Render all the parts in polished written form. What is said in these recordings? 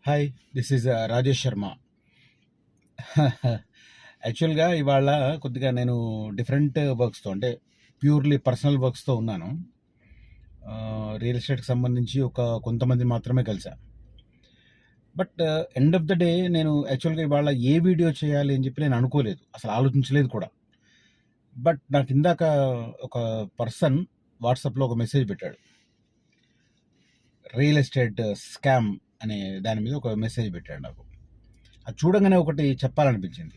Hi, this is Rajesh Sharma. యాక్చువల్గా ఇవాళ కొద్దిగా నేను డిఫరెంట్ వర్క్స్తో అంటే ప్యూర్లీ పర్సనల్ వర్క్స్తో ఉన్నాను. రియల్ ఎస్టేట్కి సంబంధించి కొంతమంది మాత్రమే కలిసా. But end of the day నేను యాక్చువల్గా ఇవాళ ఏ వీడియో చేయాలి అని చెప్పి నేను అనుకోలేదు, అసలు ఆలోచించలేదు కూడా. బట్ నాకు ఇందాక ఒక పర్సన్ వాట్సాప్లో ఒక మెసేజ్ పెట్టాడు. రియల్ ఎస్టేట్ స్కామ్ అనే దాని మీద ఒక మెసేజ్ పెట్టాడు నాకు. అది చూడంగానే ఒకటి చెప్పాలనిపించింది.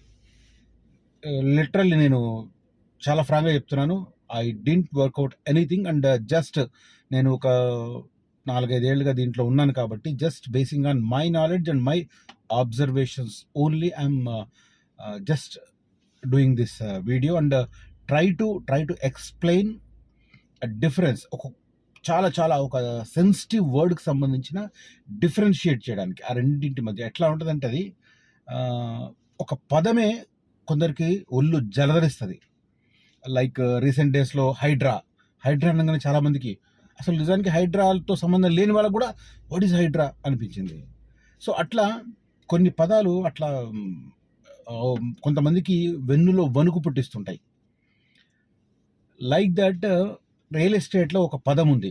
లిటరల్లీ నేను చాలా ఫ్రాంక్గా చెప్తున్నాను, I didn't work out anything. And just నేను ఒక 4-5 ఏళ్ళుగా దీంట్లో ఉన్నాను కాబట్టి just basing on my knowledge and my observations only I'm just doing this video and try to explain difference. చాలా చాలా ఒక సెన్సిటివ్ వర్డ్కి సంబంధించిన డిఫరెన్షియేట్ చేయడానికి ఆ రెండింటి మధ్య ఎట్లా ఉంటుందంటే అది ఒక పదమే కొందరికి ఒళ్ళు జలధరిస్తుంది. లైక్ రీసెంట్ డేస్లో హైడ్రా అనగానే చాలామందికి అసలు నిజానికి హైడ్రాతో సంబంధం లేని వాళ్ళకు కూడా వాట్ ఈజ్ హైడ్రా అనిపించింది. సో అట్లా కొన్ని పదాలు అట్లా కొంతమందికి వెన్నులో వణుకు పుట్టిస్తుంటాయి. లైక్ దట్ రియల్ ఎస్టేట్లో ఒక పదం ఉంది.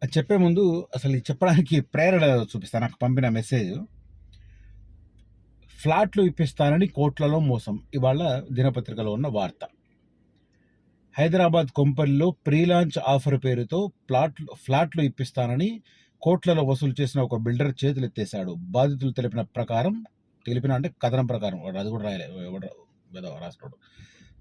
అది చెప్పే ముందు అసలు చెప్పడానికి ప్రేరణ చూపిస్తాను. నాకు పంపిన మెసేజ్, ఫ్లాట్లు ఇప్పిస్తానని కోట్లలో మోసం. ఇవాళ దినపత్రికలో ఉన్న వార్త. హైదరాబాద్ కొంపల్లిలో ప్రీ లాంచ్ ఆఫర్ పేరుతో ఫ్లాట్లు ఇప్పిస్తానని కోట్లలో వసూలు చేసిన ఒక బిల్డర్ చేతులెత్తేశాడు. బాధితులు తెలిపిన అంటే కథనం ప్రకారం, అది కూడా రాస్తాడు.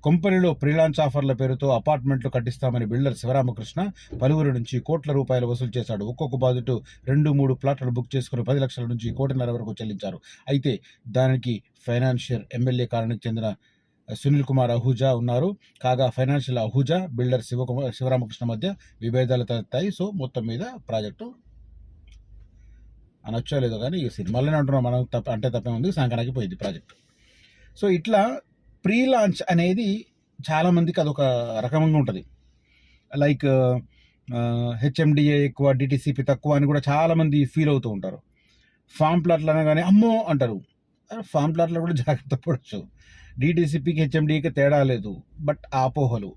కొంపల్లిలో ప్రీ లాంచ్ ఆఫర్ల పేరుతో అపార్ట్మెంట్లు కట్టిస్తామని బిల్డర్ శివరామకృష్ణ పలువురి నుంచి కోట్ల రూపాయలు వసూలు చేశాడు. ఒక్కొక్క బాధితుడు 2-3 ప్లాట్లను బుక్ చేసుకుని 10 లక్షల నుంచి 1.5 కోటి వరకు చెల్లించారు. అయితే దానికి ఫైనాన్షియల్ ఎమ్మెల్యే కాలనీకి చెందిన సునీల్ కుమార్ అహూజా ఉన్నారు. కాగా ఫైనాన్షియల్ అహూజా, బిల్డర్ శివరామకృష్ణ మధ్య విభేదాలు తలెత్తాయి. సో మొత్తం మీద ప్రాజెక్టు అనొచ్చో లేదో కానీ ఈ సినిమాలోనే అంటున్నాం మనం, తప్పే ఉంది, సాయంకాలానికి పోయింది ప్రాజెక్టు. సో ఇట్లా ప్రీ లాంచ్ అనేది చాలామందికి అదొక రకంగా ఉంటుంది. లైక్ హెచ్ఎండిఏ ఎక్కువ, డిటిసిపి తక్కువ అని కూడా చాలామంది ఫీల్ అవుతూ ఉంటారు. ఫామ్ ప్లాట్లు అనగానే అమ్మో అంటారు. ఫామ్ ప్లాట్లో కూడా జాగ్రత్త పడవచ్చు. డిటిసిపికి హెచ్ఎండిఏకి తేడా లేదు. బట్ అపోహలు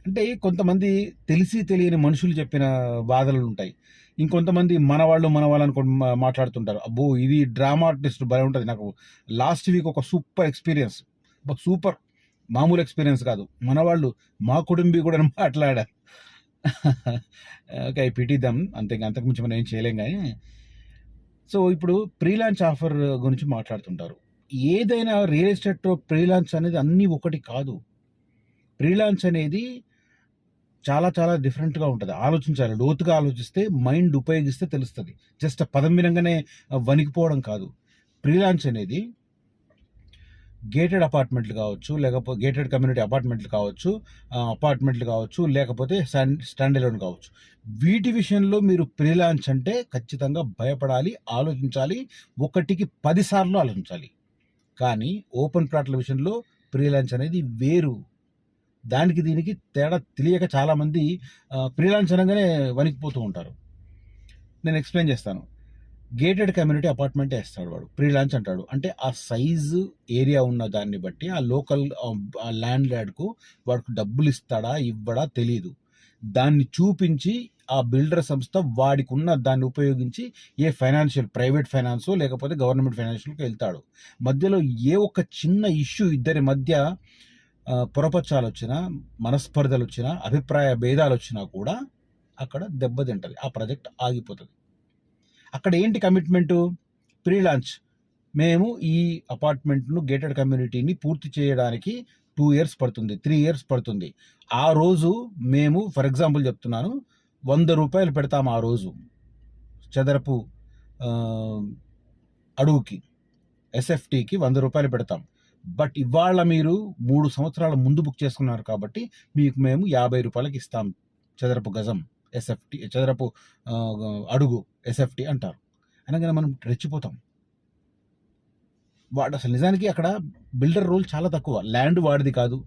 అంటే కొంతమంది తెలిసి తెలియని మనుషులు చెప్పిన బాధలు ఉంటాయి. ఇంకొంతమంది మన వాళ్ళు అనుకుని మాట్లాడుతుంటారు. అబ్బో ఇది డ్రామా ఆర్టిస్ట్ భలే ఉంటుంది. నాకు లాస్ట్ వీక్ ఒక సూపర్ మామూలు ఎక్స్పీరియన్స్ కాదు. మనవాళ్ళు మా కుటుంబీ కూడా మాట్లాడారు. ఓకే, పిటిద్దాం అంతే, అంతకుమించి మనం ఏం చేయలేం. కానీ సో ఇప్పుడు ప్రీ లాంచ్ ఆఫర్ గురించి మాట్లాడుతుంటారు. ఏదైనా రియల్ ఎస్టేట్లో ప్రీ లాంచ్ అనేది అన్నీ ఒకటి కాదు. ప్రీ లాంచ్ అనేది చాలా చాలా డిఫరెంట్గా ఉంటుంది. ఆలోచించాలి, లోతుగా ఆలోచిస్తే, మైండ్ ఉపయోగిస్తే తెలుస్తుంది. జస్ట్ పదం వినంగానే వణికిపోవడం కాదు. ప్రీ లాంచ్ అనేది గేటెడ్ అపార్ట్మెంట్లు కావచ్చు, లేకపోతే గేటెడ్ కమ్యూనిటీ అపార్ట్మెంట్లు కావచ్చు, లేకపోతే స్టాండ్ అలోన్ కావచ్చు. వీటి విషయంలో మీరు ప్రీ లాంచ్ అంటే ఖచ్చితంగా భయపడాలి, ఆలోచించాలి, 1కి 10 సార్లు ఆలోచించాలి. కానీ ఓపెన్ ప్లాట్ల విషయంలో ప్రీ లాంచ్ అనేది వేరు. దానికి దీనికి తేడా తెలియక చాలామంది ప్రీ లాంచ్ అనగానే వణికిపోతూ ఉంటారు. నేను ఎక్స్ప్లెయిన్ చేస్తాను. గేటెడ్ కమ్యూనిటీ అపార్ట్మెంట్ వేస్తాడు వాడు, ప్రీ లాంచ్ అంటాడు. అంటే ఆ సైజు, ఏరియా ఉన్న దాన్ని బట్టి ఆ లోకల్ ల్యాండ్ లార్డ్కు వాడికి డబ్బులు ఇస్తాడా ఇవ్వడా తెలియదు. దాన్ని చూపించి ఆ బిల్డర్ సంస్థ వాడికి ఉన్న దాన్ని ఉపయోగించి ప్రైవేట్ ఫైనాన్సో లేకపోతే గవర్నమెంట్ ఫైనాన్షియల్కి వెళ్తాడు. మధ్యలో ఏ ఒక్క చిన్న ఇష్యూ, ఇద్దరి మధ్య పొరపచ్చాలు వచ్చినా, మనస్పర్ధలు వచ్చినా, అభిప్రాయ భేదాలు వచ్చినా కూడా అక్కడ దెబ్బతింటుంది, ఆ ప్రాజెక్ట్ ఆగిపోతుంది. అక్కడ ఏంటి కమిట్మెంటు? ప్రీ లాంచ్, మేము ఈ అపార్ట్మెంట్ను గేటెడ్ కమ్యూనిటీని పూర్తి చేయడానికి 2 years పడుతుంది, 3 years పడుతుంది. ఆ రోజు మేము, ఫర్ ఎగ్జాంపుల్ చెప్తున్నాను, 100 రూపాయలు పెడతాము ఆ రోజు చదరపు అడుగుకి, ఎస్ఎఫ్టీకి 100 రూపాయలు పెడతాం. బట్ ఇవాళ మీరు 3 సంవత్సరాల ముందు బుక్ చేసుకున్నారు కాబట్టి మీకు మేము 50 రూపాయలకి ఇస్తాం చదరపు గజం ఎస్ఎఫ్టీ, చదరపు అడుగు ఎస్ఎఫ్టీ అంటారు. అనగానే మనం రెచ్చిపోతాం. వాడు అసలు నిజానికి అక్కడ బిల్డర్ రోల్ చాలా తక్కువ. ల్యాండ్ వాడిది కాదు,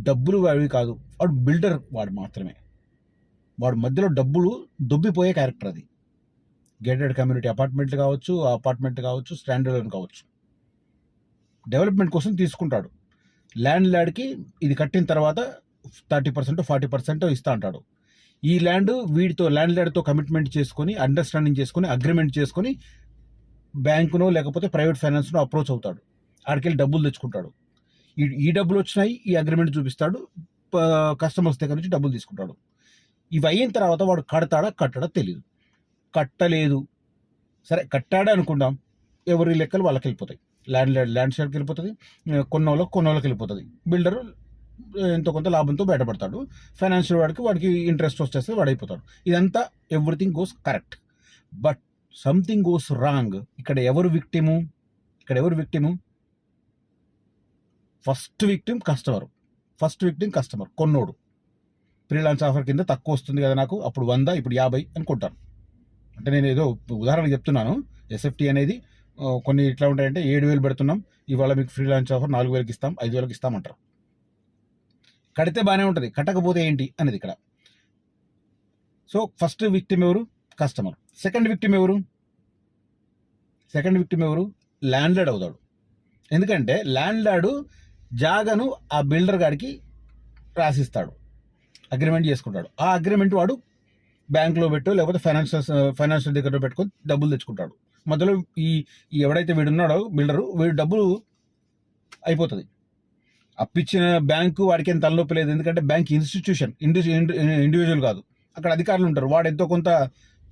డబ్బులు వాడివి కాదు, వాడు బిల్డర్ వాడు మాత్రమే. వాడు మధ్యలో డబ్బులు దొబ్బిపోయే క్యారెక్టర్ అది. గేటెడ్ కమ్యూనిటీ అపార్ట్మెంట్లు కావచ్చు, స్టాండర్డ్ లోన్ కావచ్చు, డెవలప్మెంట్ కోసం తీసుకుంటాడు. ల్యాండ్ లార్డ్కి ఇది కట్టిన తర్వాత 30% 40% ఇస్తా అంటాడు. ఈ ల్యాండ్ వీడితో ల్యాండ్ లార్డ్తో కమిట్మెంట్ చేసుకొని, అండర్స్టాండింగ్ చేసుకొని, అగ్రిమెంట్ చేసుకొని బ్యాంకునో లేకపోతే ప్రైవేట్ ఫైనాన్స్నో అప్రోచ్ అవుతాడు. ఆడికెళ్ళి డబ్బులు తెచ్చుకుంటాడు. ఈ డబ్బులు వచ్చినాయి, ఈ అగ్రిమెంట్ చూపిస్తాడు, కస్టమర్స్ దగ్గర నుంచి డబ్బులు తీసుకుంటాడు. ఇవి అయిన తర్వాత వాడు కట్టడా తెలియదు. కట్టలేదు, సరే కట్టాడా అనుకుందాం, ఎవరి లెక్కలు వాళ్ళకి వెళ్ళిపోతాయి. ల్యాండ్ షేర్కి వెళ్ళిపోతుంది, కొన్నోళ్ళకి వెళ్ళిపోతుంది. బిల్డరు ఎంతో కొంత లాభంతో బయటపడతాడు. ఫైనాన్షియల్ వాడికి ఇంట్రెస్ట్ వచ్చేస్తే వాడు అయిపోతాడు. ఇదంతా everything goes correct. But something goes wrong. ఇక్కడ ఎవరు విక్టిము? First victim customer. కొన్నోడు ఫ్రీలాన్స్ ఆఫర్ కింద తక్కువ వస్తుంది కదా నాకు, అప్పుడు 100 ఇప్పుడు 50 అనుకుంటాను. అంటే నేను ఏదో ఉదాహరణకు చెప్తున్నాను. ఎస్ఎఫ్టీ అనేది కొన్ని ఇట్లా ఉంటాయంటే 7,000 పెడుతున్నాం, ఇవాళ మీకు ఫ్రీలాన్స్ ఆఫర్ 4,000కి ఇస్తాం, 5,000కి ఇస్తామంటారు. కడితే బాగానే ఉంటుంది, కట్టకపోతే ఏంటి అనేది ఇక్కడ. సో ఫస్ట్ విక్టిమ్ ఎవరు? కస్టమర్. సెకండ్ విక్టిమ్ ఎవరు? ల్యాండ్ లార్డ్ అవుతాడు. ఎందుకంటే ల్యాండ్ లార్డ్ జాగను ఆ బిల్డర్ గారికి రాసిస్తాడు, అగ్రిమెంట్ చేసుకుంటాడు. ఆ అగ్రిమెంట్ వాడు బ్యాంక్లో పెట్టో లేకపోతే ఫైనాన్షియల్ దగ్గర పెట్టుకొని డబ్బులు తెచ్చుకుంటాడు. మధ్యలో ఈ ఎవడైతే వీడున్నాడో బిల్డరు, వీడు డబ్బులు అయిపోతుంది. అప్పిచ్చిన బ్యాంకు వాడికి ఏం తలనొప్పి లేదు, ఎందుకంటే బ్యాంక్ ఇన్స్టిట్యూషన్, ఇండివిజువల్ కాదు. అక్కడ అధికారులు ఉంటారు, వాడు ఎంతో కొంత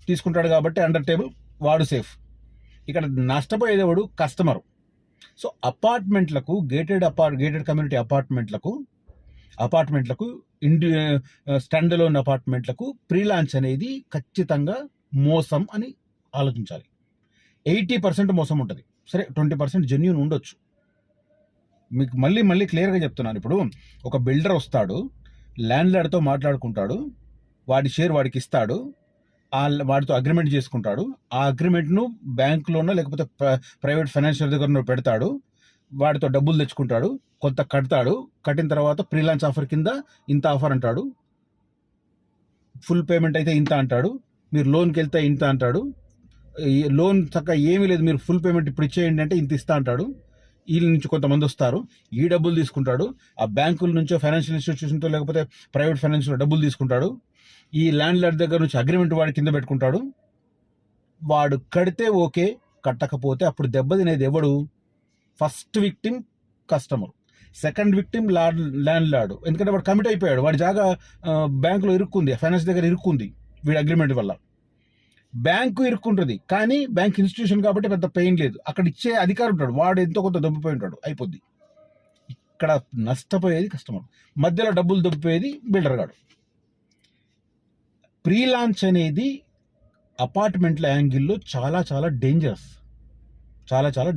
తీసుకుంటాడు కాబట్టి అండర్ టేబుల్ వాడు సేఫ్. ఇక్కడ నష్టపోయేది ఎవడు? కస్టమరు. సో అపార్ట్మెంట్లకు, గేటెడ్ కమ్యూనిటీ అపార్ట్మెంట్లకు, స్టాండర్డ్ లోన్ అపార్ట్మెంట్లకు ప్రీ లాంచ్ అనేది ఖచ్చితంగా మోసం అని ఆలోచించాలి. 80% మోసం ఉంటుంది, సరే 20% జెన్యూన్ ఉండొచ్చు. మీకు మళ్ళీ క్లియర్గా చెప్తున్నాను. ఇప్పుడు ఒక బిల్డర్ వస్తాడు, ల్యాండ్ లార్డ్తో మాట్లాడుకుంటాడు, వాడి షేర్ వాడికి ఇస్తాడు, వాడితో అగ్రిమెంట్ చేసుకుంటాడు. ఆ అగ్రిమెంట్ను బ్యాంకులోనో లేకపోతే ప్రైవేట్ ఫైనాన్షియల్ దగ్గర పెడతాడు, వాడితో డబ్బులు తెచ్చుకుంటాడు, కొంత కడతాడు. కట్టిన తర్వాత ఫ్రీలాన్స్ ఆఫర్ కింద ఇంత ఆఫర్ అంటాడు, ఫుల్ పేమెంట్ అయితే ఇంత అంటాడు, మీరు లోన్కి వెళ్తే ఇంత అంటాడు, లోన్ చక్కగా ఏమీ లేదు మీరు ఫుల్ పేమెంట్ ఇప్పుడు ఇచ్చేయండి అంటే ఇంత ఇస్తా అంటాడు. వీళ్ళ నుంచి కొంతమంది వస్తారు, ఈ డబ్బులు తీసుకుంటాడు, ఆ బ్యాంకుల నుంచో ఫైనాన్షియల్ ఇన్స్టిట్యూషన్తో లేకపోతే ప్రైవేట్ ఫైనాన్స్లో డబ్బులు తీసుకుంటాడు. ఈ ల్యాండ్ లార్డ్ దగ్గర నుంచి అగ్రిమెంట్ వాడి కింద పెట్టుకుంటాడు. వాడు కడితే ఓకే, కట్టకపోతే అప్పుడు దెబ్బతినేది ఎవడు? First victim customer, second victim land lord. ఎందుకంటే వాడు కమిట్ అయిపోయాడు, వాడి జాగా బ్యాంకులో ఇరుక్కుంది, ఫైనాన్స్ దగ్గర ఇరుక్కుంది వీడి అగ్రిమెంట్ వల్ల. బ్యాంకు ఇరుక్కుంటుంది, కానీ బ్యాంక్ ఇన్స్టిట్యూషన్ కాబట్టి పెద్ద పెయిన్ లేదు. అక్కడ ఇచ్చే అధికారి ఉంటాడు, వాడు ఎంతో కొంత దొబ్బిపోయి ఉంటాడు, అయిపోద్ది. ఇక్కడ నష్టపోయేది కస్టమర్, మధ్యలో డబ్బులు దొబ్బిపోయేది బిల్డర్ గాడు. ప్రీ లాంచ్ అనేది అపార్ట్మెంట్ల యాంగిల్లో చాలా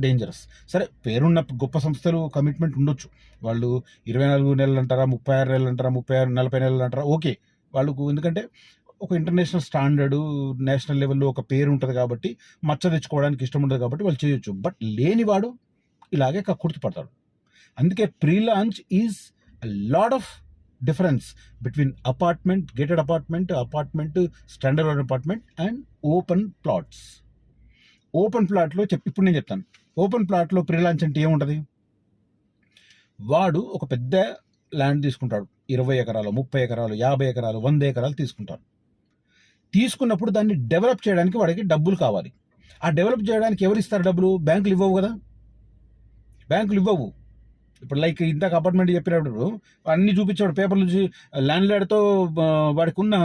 డేంజరస్. సరే పేరున్న గొప్ప సంస్థలు కమిట్మెంట్ ఉండొచ్చు, వాళ్ళు 24 నెలలు అంటారా, 36 నెలలు అంటారా, 40 నెలలు అంటారా, ఓకే వాళ్ళకు. ఎందుకంటే ఒక ఇంటర్నేషనల్ స్టాండర్డు, నేషనల్ లెవెల్లో ఒక పేరు ఉంటుంది కాబట్టి, మచ్చ తెచ్చుకోవడానికి ఇష్టం ఉంటుంది కాబట్టి వాళ్ళు చేయొచ్చు. బట్ లేనివాడు ఇలాగే కుర్తుపడతాడు. అందుకే pre launch is a lot of difference between apartment, gated apartment, standard apartment and open plots. Open ప్లాట్లో ఇప్పుడు నేను చెప్తాను. ఓపెన్ ప్లాట్లో ప్రీ లాంచ్ అంటే ఏముంటుంది? వాడు ఒక పెద్ద ల్యాండ్ తీసుకుంటాడు, 20 ఎకరాలు, 30 ఎకరాలు, 50 ఎకరాలు, 100 ఎకరాలు తీసుకుంటాడు. తీసుకున్నప్పుడు దాన్ని డెవలప్ చేయడానికి వాడికి డబ్బులు కావాలి. ఆ డెవలప్ చేయడానికి ఎవరు ఇస్తారు డబ్బులు? బ్యాంకులు ఇవ్వవు కదా, బ్యాంకులు ఇవ్వవు. ఇప్పుడు లైక్ ఇందాక అపార్ట్మెంట్ చెప్పినప్పుడు అన్ని చూపించాడు, పేపర్లు ల్యాండ్ లార్డ్తో వాడికి ఉన్న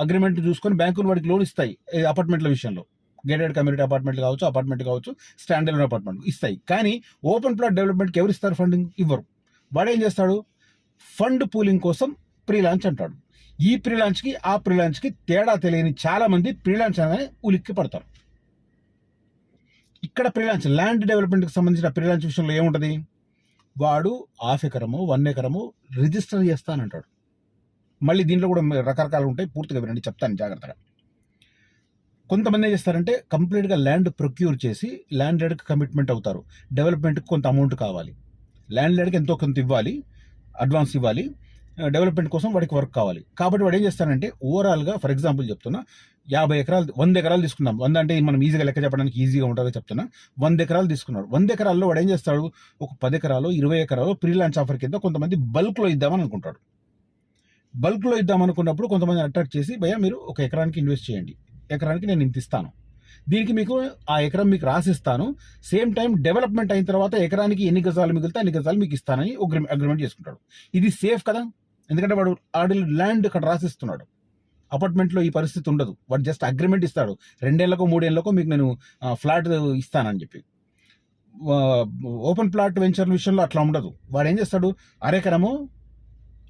అగ్రిమెంట్ చూసుకొని బ్యాంకులు వాడికి లోన్ ఇస్తాయి అపార్ట్మెంట్ల విషయంలో. గేటెడ్ కమ్యూనిటీ అపార్ట్మెంట్ కావచ్చు, స్టాండర్డ్ అపార్ట్మెంట్ ఇస్తాయి. కానీ ఓపెన్ ప్లాట్ డెవలప్మెంట్కి ఎవరు ఇస్తారు ఫండింగ్? ఇవ్వరు. వాడు ఏం చేస్తాడు? ఫండ్ పూలింగ్ కోసం ప్రీ లాంచ్ అంటాడు. ఈ ప్రీ లాంచ్కి ఆ ప్రీ లాంచ్కి తేడా తెలియని చాలా మంది ప్రీ లాంచ్ అనగానే ఉలిక్కి పడతారు. ఇక్కడ ప్రీ లాంచ్, ల్యాండ్ డెవలప్మెంట్కి సంబంధించిన ప్రీ లాంచ్ విషయంలో ఏముంటుంది? వాడు 1/2 ఎకరము 1 ఎకరము రిజిస్టర్ చేస్తానంటాడు. మళ్ళీ దీంట్లో కూడా రకరకాలు ఉంటాయి, పూర్తిగా వినండి, చెప్తాను జాగ్రత్తగా. కొంతమంది ఏం చేస్తారంటే కంప్లీట్గా ల్యాండ్ ప్రొక్యూర్ చేసి ల్యాండ్ లార్డ్కి కమిట్మెంట్ అవుతారు. డెవలప్మెంట్కి కొంత అమౌంట్ కావాలి, ల్యాండ్ లార్డ్కి ఎంతో కొంత ఇవ్వాలి, అడ్వాన్స్ ఇవ్వాలి, డెవలప్మెంట్ కోసం వాడికి వర్క్ కావాలి. కాబట్టి వాడు ఏం చేస్తానంటే ఓవరాల్గా, ఫర్ ఎగ్జాంపుల్ చెప్తున్నా, 50 ఎకరాలు 100 ఎకరాలు తీసుకుందాం. 100 అంటే మనం ఈజీగా లెక్క చెప్పడానికి ఈజీగా ఉంటుందో చెప్తున్నా. 100 ఎకరాలు తీసుకున్నాడు. 100 ఎకరాల్లో వాడు ఏం చేస్తాడు, ఒక 10 ఎకరాలు 20 ఎకరాలు ఫ్రీలాన్స్ ఆఫర్ కింద కొంతమంది బల్క్లో ఇద్దామని అనుకుంటాడు. బల్క్లో ఇద్దామనుకున్నప్పుడు కొంతమంది అట్రాక్ట్ చేసి, భయ్యా మీరు ఒక ఎకరానికి ఇన్వెస్ట్ చేయండి, ఎకరానికి నేను ఇంత ఇస్తాను, దీనికి మీకు ఆ ఎకరం మీకు రాసిస్తాను, సేమ్ టైం డెవలప్మెంట్ అయిన తర్వాత ఎకరానికి ఎన్ని గజాలు మిగిలితే అన్ని గజాలు మీకు ఇస్తానని అగ్రిమెంట్ చేసుకుంటాడు. ఇది సేఫ్ కదా, ఎందుకంటే వాడు ఆడి ల్యాండ్ ఇక్కడ రాసిస్తున్నాడు. అపార్ట్మెంట్లో ఈ పరిస్థితి ఉండదు. వాడు జస్ట్ అగ్రిమెంట్ ఇస్తాడు, 2 ఏళ్లకో 3 ఏళ్లకో మీకు నేను ఫ్లాట్ ఇస్తానని చెప్పి. ఓపెన్ ప్లాట్ వెంచర్ల విషయంలో అట్లా ఉండదు. వాడు ఏం చేస్తాడు, అరెకరమో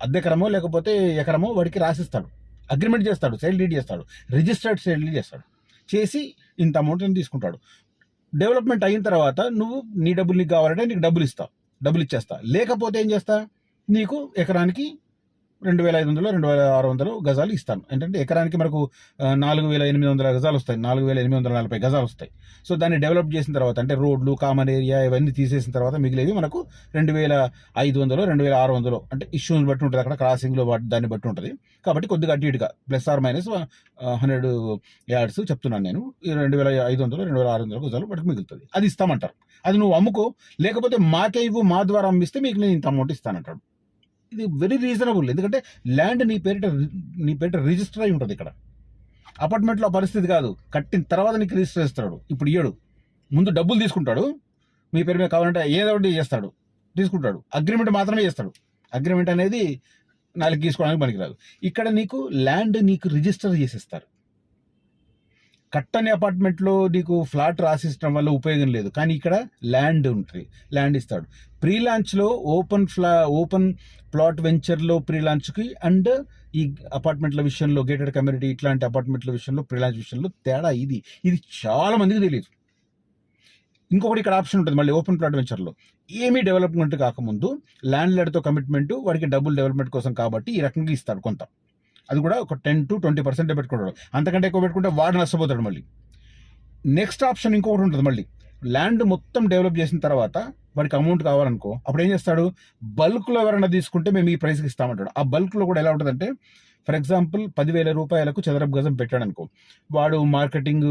అద్దెకరమో లేకపోతే ఎకరమో వాడికి రాసిస్తాడు, అగ్రిమెంట్ చేస్తాడు, సేల్ డీడ్ చేస్తాడు, రిజిస్టర్డ్ సేల్ డీడ్ చేస్తాడు, చేసి ఇంత అమౌంట్ని తీసుకుంటాడు. డెవలప్మెంట్ అయిన తర్వాత నువ్వు నీ డబ్బులు నీకు కావాలంటే నీకు డబ్బులు ఇచ్చేస్తా, లేకపోతే ఏం చేస్తా, నీకు ఎకరానికి 2500 2600 గజాలు ఇస్తాను. ఏంటంటే ఎకరానికి మనకు 4800 గజాలు వస్తాయి, 4840 గజాలు వస్తాయి. సో దాన్ని డెవలప్ చేసిన తర్వాత అంటే రోడ్లు, కామన్ ఏరియా ఇవన్నీ తీసేసిన తర్వాత మిగిలేవి మనకు 2500 2600 అంటే ఇష్యూని బట్టి ఉంటుంది, అక్కడ క్రాసింగ్లో దాన్ని బట్టి ఉంటుంది. కాబట్టి కొద్దిగా అటు ఇటుగా ప్లస్ ఆర్ మైనస్ 100 యార్డ్స్ చెప్తున్నాను నేను. 2500 2600 గజాలు వాటికి మిగులుతుంది, అది ఇస్తామంటారు. అది నువ్వు అమ్ముకో, లేకపోతే మాకే ఇవ్వు, మా ద్వారా అమ్మిస్తే మీకు నేను ఇంత అమౌంట్ ఇస్తానంటాడు. ఇది వెరీ రీజనబుల్, ఎందుకంటే ల్యాండ్ నీ పేరిట రిజిస్టర్ అయి ఉంటుంది. ఇక్కడ అపార్ట్మెంట్లో పరిస్థితి కాదు, కట్టిన తర్వాత నీకు రిజిస్టర్ చేస్తాడు. ఇప్పుడు ఇయ్యడు, ముందు డబ్బులు తీసుకుంటాడు, మీ పేరు మీద కావాలంటే ఏదో ఒకటి చేస్తాడు, తీసుకుంటాడు, అగ్రిమెంట్ మాత్రమే చేస్తాడు. అగ్రిమెంట్ అనేది నాలుగు తీసుకోవడానికి పనికిరాదు. ఇక్కడ నీకు ల్యాండ్ నీకు రిజిస్టర్ చేసేస్తారు. కట్టని అపార్ట్మెంట్లో నీకు ఫ్లాట్ రాసిస్టం వల్ల ఉపయోగం లేదు, కానీ ఇక్కడ ల్యాండ్ ఉంటుంది, ల్యాండ్ ఇస్తాడు. ప్రీ లాంచ్లో ఓపెన్ ప్లాట్ వెంచర్లో ప్రీ లాంచ్కి అండ్ ఈ అపార్ట్మెంట్ల విషయంలో గేటెడ్ కమ్యూనిటీ ఇట్లాంటి అపార్ట్మెంట్ల విషయంలో ప్రీ లాంచ్ విషయంలో తేడా ఇది చాలా మందికి తెలియదు. ఇంకొకటి ఇక్కడ ఆప్షన్ ఉంటుంది మళ్ళీ ఓపెన్ ప్లాట్ వెంచర్లో, ఏమీ డెవలప్మెంట్ కాకముందు ల్యాండ్ లార్డ్తో కమిట్మెంట్, వాడికి డబుల్ డెవలప్మెంట్ కోసం కాబట్టి ఈ రకంగా ఇస్తాడు కొంత. అది కూడా ఒక 10 to 20% పెట్టుకుంటాడు, అంతకంటే ఎక్కువ పెట్టుకుంటే వాడు నష్టపోతాడు. మళ్ళీ నెక్స్ట్ ఆప్షన్ ఇంకొకటి ఉంటుంది, మళ్ళీ ల్యాండ్ మొత్తం డెవలప్ చేసిన తర్వాత వాడికి అమౌంట్ కావాలనుకో, అప్పుడు ఏం చేస్తాడు, బల్క్లో ఎవరైనా తీసుకుంటే మేము ఈ ప్రైస్కి ఇస్తామంటాడు. ఆ బల్క్లో కూడా ఎలా ఉంటుందంటే, ఫర్ ఎగ్జాంపుల్ 10,000 రూపాయలకు చదరపు గజం పెట్టాడు అనుకో, వాడు మార్కెటింగ్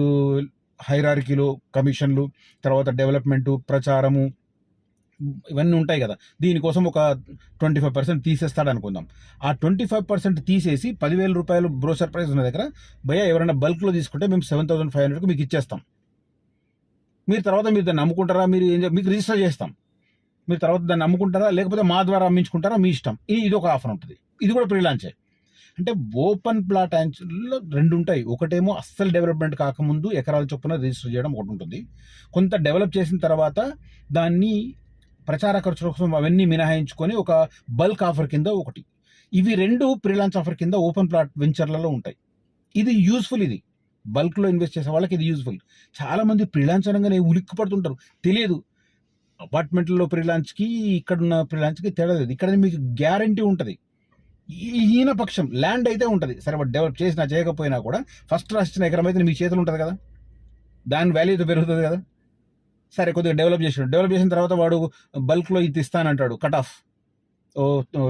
హైరార్కీలో కమిషన్లు, తర్వాత డెవలప్మెంటు, ప్రచారము ఇవన్నీ ఉంటాయి కదా, దీనికోసం ఒక 25% తీసేస్తాడు అనుకుందాం. ఆ 25% తీసేసి 10,000 రూపాయలు బ్రోచర్ ప్రైస్ ఉన్న దగ్గర, భయ్యా ఎవరైనా బల్క్లో తీసుకుంటే మేము 7,500కి మీకు ఇచ్చేస్తాం, మీరు తర్వాత మీరు దాన్ని అమ్ముకుంటారా, మీకు రిజిస్టర్ చేస్తాం, మీరు తర్వాత దాన్ని అమ్ముకుంటారా లేకపోతే మా ద్వారా అమ్మించుకుంటారా మీ ఇష్టం. ఇది ఒక ఆఫర్ ఉంటుంది. ఇది కూడా ప్రీ లాంచే. అంటే ఓపెన్ ప్లాట్ లో 2 ఉంటాయి. ఒకటేమో అస్సలు డెవలప్మెంట్ కాకముందు ఎకరాల చొప్పున రిజిస్టర్ చేయడం ఒకటి ఉంటుంది, కొంత డెవలప్ చేసిన తర్వాత దాన్ని ప్రచార ఖర్చుల కోసం అవన్నీ మినహాయించుకొని ఒక బల్క్ ఆఫర్ కింద ఒకటి. ఇవి 2 ప్రీ లాంచ్ ఆఫర్ కింద ఓపెన్ ప్లాట్ వెంచర్లలో ఉంటాయి. ఇది యూస్ఫుల్, ఇది బల్క్లో ఇన్వెస్ట్ చేసే వాళ్ళకి ఇది యూస్ఫుల్. చాలామంది ప్రీ లాంచ్ అనగానే ఉలిక్కి పడుతుంటారు, తెలియదు అపార్ట్మెంట్లో ప్రీ లాంచ్కి ఇక్కడున్న ప్రీ లాంచ్కి తేడా లేదు. ఇక్కడ మీకు గ్యారంటీ ఉంటుంది. ఈయన పక్షం ల్యాండ్ అయితే ఉంటుంది, సరే వాడు డెవలప్ చేసినా చేయకపోయినా కూడా ఫస్ట్ రాసిన ఎకరం అయితే మీ చేతులు ఉంటుంది కదా, దాని వాల్యూ అయితే పెరుగుతుంది కదా. సరే కొద్దిగా డెవలప్ చేసిన తర్వాత వాడు బల్క్లో ఇది ఇస్తానంటాడు, కట్ ఆఫ్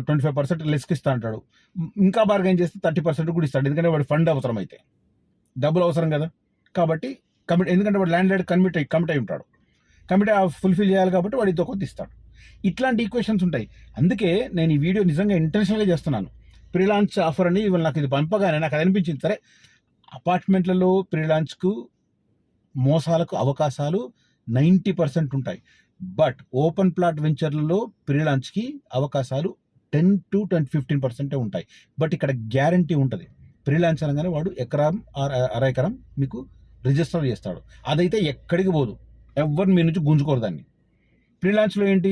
25% లెస్కి ఇస్తా అంటాడు. ఇంకా బార్గెన్ చేస్తే 30% కూడా ఇస్తాడు, ఎందుకంటే వాడు ఫండ్ అవసరం, అయితే డబ్బులు అవసరం కదా. కాబట్టి ఎందుకంటే వాడు ల్యాండ్ కమిట్ అయి ఉంటాడు, కమిటీ ఫుల్ఫిల్ చేయాలి కాబట్టి వాడు ఇదో కొద్ది ఇస్తాడు. ఇట్లాంటి ఈక్వేషన్స్ ఉంటాయి. అందుకే నేను ఈ వీడియో నిజంగా ఇంటెన్షనల్గా చేస్తున్నాను. ప్రీ లాంచ్ ఆఫర్ అని ఇవాళ నాకు ఇది పంపగానే నాకు అది అనిపించింది, సరే అపార్ట్మెంట్లలో ప్రీ లాంచ్కు మోసాలకు అవకాశాలు 90% ఉంటాయి, బట్ ఓపెన్ ప్లాట్ వెంచర్లలో ప్రీ లాంచ్కి అవకాశాలు 10 to 15% ఉంటాయి. బట్ ఇక్కడ గ్యారంటీ ఉంటుంది. ప్రీ లాంచ్ అనగానే వాడు ఎకరం అర ఎకరం మీకు రిజిస్టర్ చేస్తాడు, అదైతే ఎక్కడికి పోదు, ఎవరిని మీ నుంచి గుంజుకోరు దాన్ని. ప్రీ లాంచ్లో ఏంటి,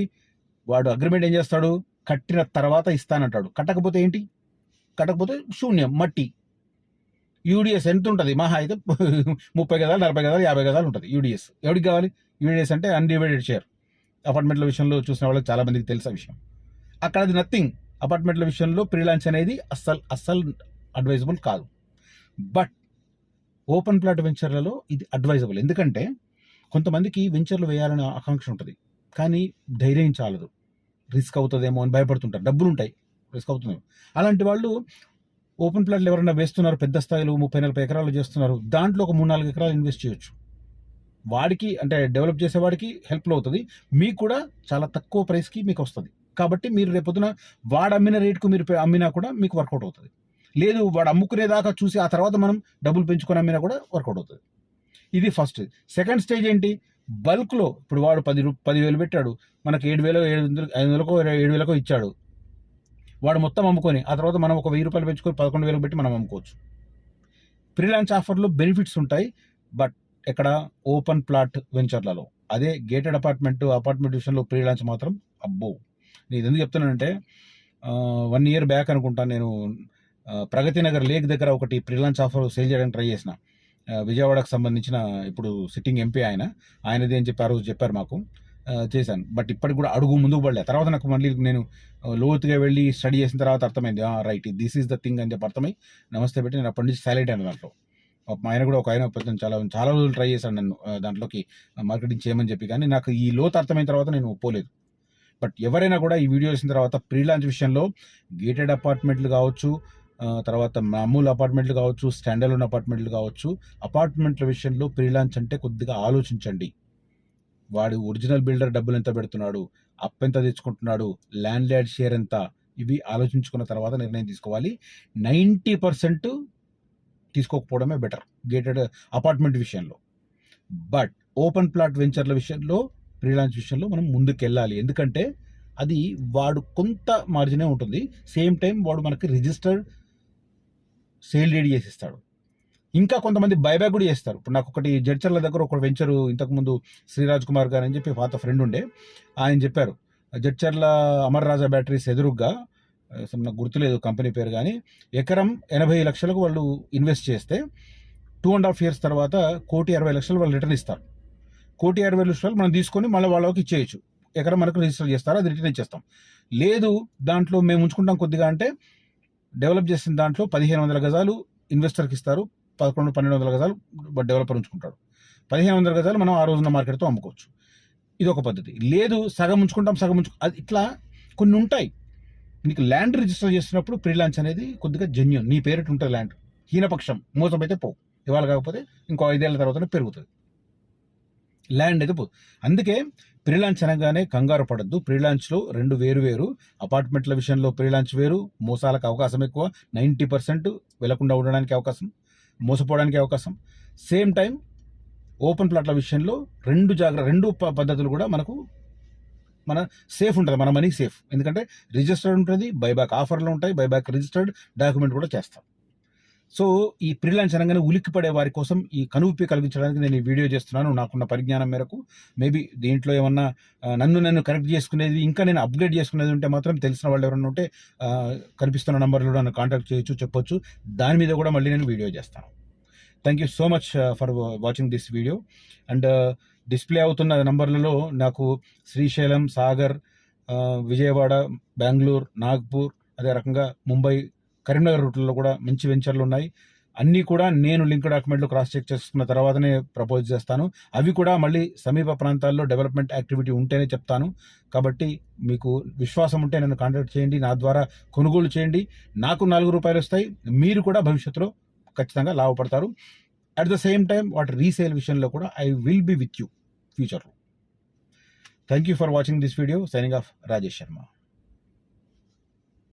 వాడు అగ్రిమెంట్ ఏం చేస్తాడు, కట్టిన తర్వాత ఇస్తానంటాడు, కట్టకపోతే శూన్యం, మట్టి. యూడిఎస్ ఎంత ఉంటుంది, మహా అయితే 30 గజాలు 40 గజాలు 50 గజాలు ఉంటుంది యూడిఎస్. ఎవరికి కావాలి యూడిఎస్ అంటే అన్డివైడెడ్ షేర్. అపార్ట్మెంట్ల విషయంలో చూసిన వాళ్ళకి చాలా మందికి తెలిసిన విషయం. అక్కడ అది నథింగ్. అపార్ట్మెంట్ల విషయంలో ప్రీ లాంచ్ అనేది అస్సలు అడ్వైజబుల్ కాదు. బట్ ఓపెన్ ప్లాట్ వెంచర్లలో ఇది అడ్వైజబుల్, ఎందుకంటే కొంతమందికి వెంచర్లు వేయాలనే ఆకాంక్ష ఉంటుంది, కానీ ధైర్యం చాలదు, రిస్క్ అవుతుందేమో అని భయపడుతుంటారు, డబ్బులు ఉంటాయి రిస్క్ అవుతుందేమో. అలాంటి వాళ్ళు ఓపెన్ ప్లాట్లు ఎవరైనా వేస్తున్నారు పెద్ద స్థాయిలో 30-40 ఎకరాలు చేస్తున్నారు, దాంట్లో ఒక 3-4 ఎకరాలు ఇన్వెస్ట్ చేయొచ్చు. వాడికి అంటే డెవలప్ చేసేవాడికి హెల్ప్లో అవుతుంది, మీకు కూడా చాలా తక్కువ ప్రైస్కి మీకు వస్తుంది. కాబట్టి మీరు రేపొద్దున వాడు అమ్మిన రేటుకు మీరు అమ్మినా కూడా మీకు వర్కౌట్ అవుతుంది. లేదు వాడు అమ్ముకునేదాకా చూసి ఆ తర్వాత మనం డబ్బులు పెంచుకొని అమ్మినా కూడా వర్కౌట్ అవుతుంది. ఇది ఫస్ట్. సెకండ్ స్టేజ్ ఏంటి, బల్క్లో ఇప్పుడు వాడు 10,000 పెట్టాడు, మనకు 7,000 500కో 7,000కో ఇచ్చాడు, వాడు మొత్తం అమ్ముకొని ఆ తర్వాత మనం ఒక 1,000 రూపాయలు పెంచుకొని 11,000 పెట్టి మనం అమ్ముకోవచ్చు. ఫ్రీలాన్స్ ఆఫర్లో బెనిఫిట్స్ ఉంటాయి, బట్ ఎక్కడ ఓపెన్ ప్లాట్ వెంచర్లలో. అదే గేటెడ్ అపార్ట్మెంట్ విషయంలో ఫ్రీలాన్స్ మాత్రం అబ్బో. నేను ఎందుకు చెప్తున్నానంటే 1 year బ్యాక్ అనుకుంటాను నేను ప్రగతి నగర్ లేక్ దగ్గర ఒకటి ఫ్రీలాన్స్ ఆఫర్ సేల్ చేయడానికి ట్రై చేసిన. విజయవాడకు సంబంధించిన ఇప్పుడు సిట్టింగ్ ఎంపీ ఆయనది అని చెప్పి ఆ రోజు చెప్పారు మాకు, చేశాను. బట్ ఇప్పటికి కూడా అడుగు ముందుకు పడలే. తర్వాత నాకు మళ్ళీ నేను లోతుగా వెళ్ళి స్టడీ చేసిన తర్వాత అర్థమైంది, right this is the thing అని చెప్పి అర్థమై నమస్తే పెట్టి నేను అప్పటి నుంచి సైలెంట్ అయిన దాంట్లో. ఆయన కూడా ఒక ఆయన చాలా రోజులు ట్రై చేశాను నన్ను దాంట్లోకి మార్కెటింగ్ చేయమని చెప్పి, కానీ నాకు ఈ లోతు అర్థమైన తర్వాత నేను ఒప్పుకోలేదు. బట్ ఎవరైనా కూడా ఈ వీడియో చేసిన తర్వాత ఫ్రీలాన్స్ విషయంలో గేటెడ్ అపార్ట్మెంట్లు కావచ్చు, తర్వాత మామూలు అపార్ట్మెంట్లు కావచ్చు, స్టాండర్డ్ అపార్ట్మెంట్లు కావచ్చు, అపార్ట్మెంట్ల విషయంలో ఫ్రీలాన్స్ అంటే కొద్దిగా ఆలోచించండి. వాడు ఒరిజినల్ బిల్డర్ డబ్బులు ఎంత పెడుతున్నాడు, అప్ ఎంత తెచ్చుకుంటున్నాడు, ల్యాండ్ లార్డ్ షేర్ ఎంత, ఇవి ఆలోచించుకున్న తర్వాత నిర్ణయం తీసుకోవాలి. 90% తీసుకోకపోవడమే బెటర్ గేటెడ్ అపార్ట్మెంట్ విషయంలో. బట్ ఓపెన్ ప్లాట్ వెంచర్ల విషయంలో ఫ్రీలాన్స్ విషయంలో మనం ముందుకెళ్ళాలి. ఎందుకంటే అది వాడు కొంత మార్జినే ఉంటుంది, సేమ్ టైం వాడు మనకి రిజిస్టర్డ్ సేల్ డీడ్ చేసిస్తాడు. ఇంకా కొంతమంది బైబ్యాక్ కూడా చేస్తారు. ఇప్పుడు నాకు ఒకటి జడ్చర్ల దగ్గర ఒక వెంచరు ఇంతకుముందు శ్రీరాజ్ కుమార్ గారు అని చెప్పి పాత ఫ్రెండ్ ఉండే, ఆయన చెప్పారు జడ్చర్ల అమర్ రాజా బ్యాటరీస్ ఎదురుగ్గా, నాకు గుర్తులేదు కంపెనీ పేరు, కానీ ఎకరం 80 లక్షలకు వాళ్ళు ఇన్వెస్ట్ చేస్తే 2.5 years తర్వాత 1,60,00,000 వాళ్ళు రిటర్న్ ఇస్తారు. 1,60,00,000 మనం తీసుకొని మళ్ళీ వాళ్ళకి ఇచ్చేయచ్చు. ఎకరం మనకు రిజిస్టర్ చేస్తారు, అది రిటర్న్ ఇచ్చేస్తాం. లేదు దాంట్లో మేము ఉంచుకుంటాం కొద్దిగా అంటే డెవలప్ చేసిన దాంట్లో 1,500 గజాలు ఇన్వెస్టర్కి ఇస్తారు, 1100-1200 గజాలు డెవలపర్ ఉంచుకుంటాడు. 1,500 గజాలు మనం ఆ రోజున మార్కెట్తో అమ్ముకోవచ్చు. ఇది ఒక పద్ధతి. లేదు సగం ఉంచుకుంటాం అది ఇట్లా కొన్ని ఉంటాయి. నీకు ల్యాండ్ రిజిస్టర్ చేస్తున్నప్పుడు ఫ్రీలాన్స్ అనేది కొద్దిగా జెన్యూన్, నీ పేరిట ఉంటుంది ల్యాండ్, హీనపక్షం మోసమైతే పోవు, ఇవాళ కాకపోతే ఇంకో 5 ఏళ్ల తర్వాతనే పెరుగుతుంది ల్యాండ్ అయితే పోదు. అందుకే ఫ్రీలాన్స్ అనగానే కంగారు పడద్దు. ఫ్రీలాన్స్లో 2 వేరు. అపార్ట్మెంట్ల విషయంలో ఫ్రీలాన్స్ వేరు, మోసాలకు అవకాశం ఎక్కువ, 90% వెళ్లకుండా ఉండడానికి అవకాశం, మోసపోవడానికి అవకాశం. సేమ్ టైం ఓపెన్ ప్లాట్ల విషయంలో 2 పద్ధతులు కూడా మన సేఫ్ ఉంటుంది, మన మనీ సేఫ్. ఎందుకంటే రిజిస్టర్డ్ ఉంటుంది, బైబ్యాక్ ఆఫర్లు ఉంటాయి, బైబ్యాక్ రిజిస్టర్డ్ డాక్యుమెంట్ కూడా చేస్తాం. సో ఈ ఫ్రీలాన్స్ అనగానే ఉలిక్కి పడే వారి కోసం ఈ కనువిప్పి కలిగించడానికి నేను ఈ వీడియో చేస్తున్నాను. నాకున్న పరిజ్ఞానం మేరకు మేబీ దీంట్లో ఏమన్నా నన్ను కరెక్ట్ చేసుకునేది, ఇంకా నేను అప్గ్రేడ్ చేసుకునేది ఉంటే మాత్రం తెలిసిన వాళ్ళు ఎవరైనా ఉంటే కనిపిస్తున్న నంబర్లో నన్ను కాంటాక్ట్ చేయొచ్చు, చెప్పొచ్చు. దాని మీద కూడా మళ్ళీ నేను వీడియో చేస్తాను. Thank you so much for watching this video. And display అవుతున్న నంబర్లలో నాకు శ్రీశైలం, సాగర్, విజయవాడ, బెంగళూరు, నాగ్పూర్, అదే రకంగా ముంబై, కరీంనగర్ రూట్లలో కూడా మంచి వెంచర్లు ఉన్నాయి. అన్నీ కూడా నేను లింక్ డాక్యుమెంట్లు క్రాస్ చెక్ చేసుకున్న తర్వాతనే ప్రపోజ్ చేస్తాను. అవి కూడా మళ్ళీ సమీప ప్రాంతాల్లో డెవలప్మెంట్ యాక్టివిటీ ఉంటేనే చెప్తాను. కాబట్టి మీకు విశ్వాసం ఉంటే నన్ను కాంటాక్ట్ చేయండి, నా ద్వారా కొనుగోలు చేయండి. నాకు 4 రూపాయలు వస్తాయి, మీరు కూడా భవిష్యత్తులో ఖచ్చితంగా లాభపడతారు. అట్ ద సేమ్ టైం వాటి రీసేల్ విషయంలో కూడా I will be with you ఫ్యూచర్లో. Thank you for watching this video. Signing off, Rajesh Sharma.